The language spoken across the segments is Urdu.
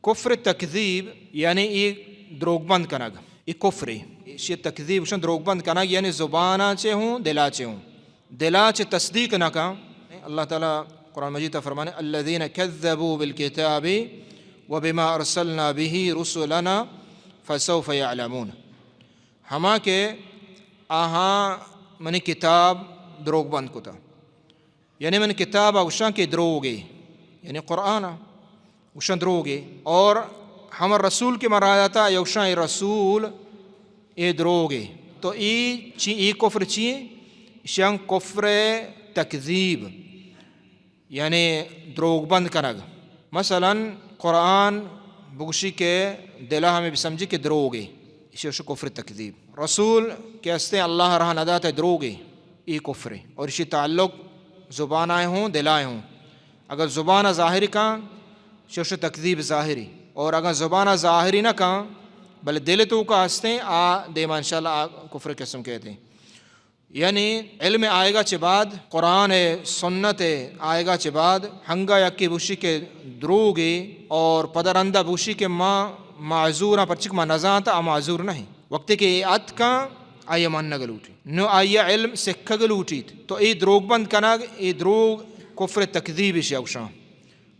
كفر التكذيب يعني دروغ بند کنگ یہ کفر یہ تکذیب شن دروغ بند کنگ یعنی زبانہ چے ہوں دلا چے ہوں دلا چے تصدیق نہ کہاں. اللہ تعالیٰ قرآن مجید فرمانے الذین کذبوا بالکتاب وبما ارسلنا به رسلنا فسوف يعلمون. ہما کہ آہاں منی کتاب دروغ بند کتا یعنی من کتاب اوشاں کے دروغے یعنی قرآن اوشاں دروغے اور ہم رسول کے مرایتا یوشاں رسول اے دروغے تو ای کفر چیئے شان کفر تکذیب یعنی دروغ بند کنگ. مثلا قرآن بگشی کے دلہ ہمیں بسمجھی کہ دروغے اسی کفر تکذیب. رسول کے ہستے اللہ رہا ندات دروغے ای کفر اور اسی تعلق زبان آئے ہوں دلائے ہوں. اگر زبان ظاہری کہاں شوش تکذیب ظاہری اور اگر زبان ظاہری نہ کہاں بل دل تو کا ہستے دے انشاءاللہ کفر قسم کہتے ہیں. یعنی علم آئے گا چے بعد قرآن سنت آئے گا چے بعد ہنگا یکی بوشی کے دروگے اور پدرندہ بوشی کے معذور پرچک ما نزانتا معذور نہیں وقت کہ ات کا آئی من نگلوٹی نو آئی علم سکھا گلوٹیت تو ای دروگ بند کنگ ای دروگ کفر تکذیب شاوشان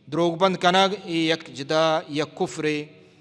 دروگ بند کنگ ای یک جدا یک کفر